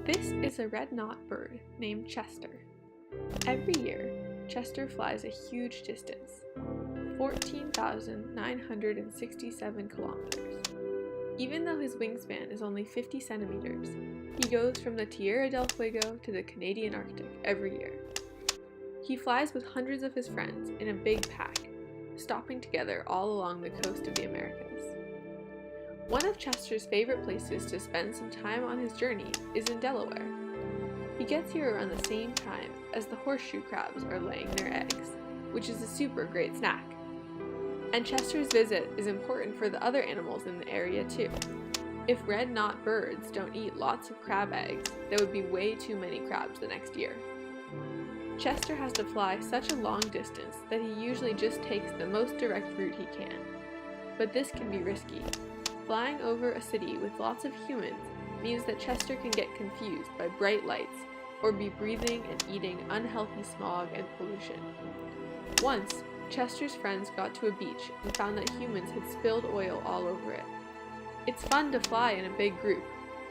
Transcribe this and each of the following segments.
This is a red knot bird named Chester. Every year, Chester flies a huge distance, 14,967 kilometers. Even though his wingspan is only 50 centimeters, he goes from the Tierra del Fuego to the Canadian Arctic every year. He flies with hundreds of his friends in a big pack, stopping together all along the coast of the Americas. One of Chester's favorite places to spend some time on his journey is in Delaware. He gets here around the same time as the horseshoe crabs are laying their eggs, which is a super great snack. And Chester's visit is important for the other animals in the area too. If red knot birds don't eat lots of crab eggs, there would be way too many crabs the next year. Chester has to fly such a long distance that he usually just takes the most direct route he can. But this can be risky. Flying over a city with lots of humans means that Chester can get confused by bright lights or be breathing and eating unhealthy smog and pollution. Once, Chester's friends got to a beach and found that humans had spilled oil all over it. It's fun to fly in a big group,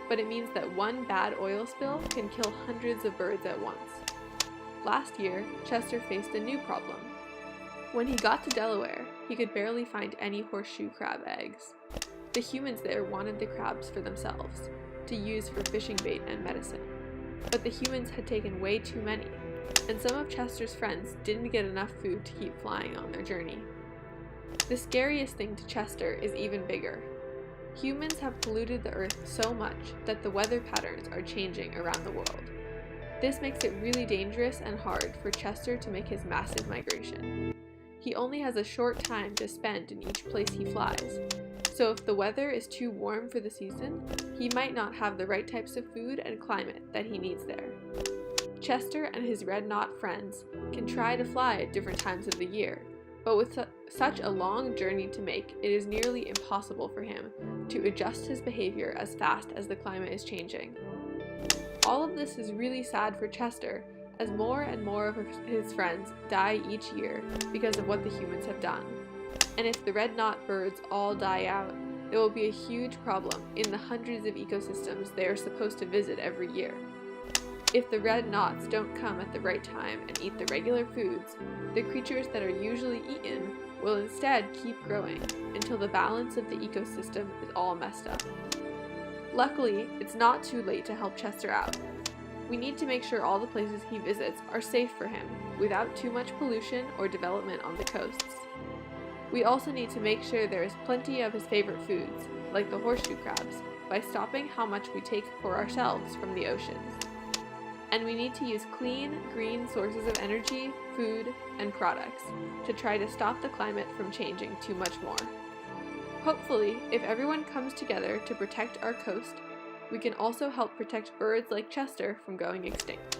but it means that one bad oil spill can kill hundreds of birds at once. Last year, Chester faced a new problem. When he got to Delaware, he could barely find any horseshoe crab eggs. The humans there wanted the crabs for themselves, to use for fishing bait and medicine. But the humans had taken way too many, and some of Chester's friends didn't get enough food to keep flying on their journey. The scariest thing to Chester is even bigger. Humans have polluted the earth so much that the weather patterns are changing around the world. This makes it really dangerous and hard for Chester to make his massive migration. He only has a short time to spend in each place he flies, so if the weather is too warm for the season, he might not have the right types of food and climate that he needs there. Chester and his red knot friends can try to fly at different times of the year, but with such a long journey to make, it is nearly impossible for him to adjust his behavior as fast as the climate is changing. All of this is really sad for Chester, as more and more of his friends die each year because of what the humans have done. And if the red knot birds all die out, there will be a huge problem in the hundreds of ecosystems they are supposed to visit every year. If the red knots don't come at the right time and eat the regular foods, the creatures that are usually eaten will instead keep growing until the balance of the ecosystem is all messed up. Luckily, it's not too late to help Chester out. We need to make sure all the places he visits are safe for him, without too much pollution or development on the coasts. We also need to make sure there is plenty of his favorite foods, like the horseshoe crabs, by stopping how much we take for ourselves from the oceans. And we need to use clean, green sources of energy, food, and products to try to stop the climate from changing too much more. Hopefully, if everyone comes together to protect our coast, we can also help protect birds like Chester from going extinct.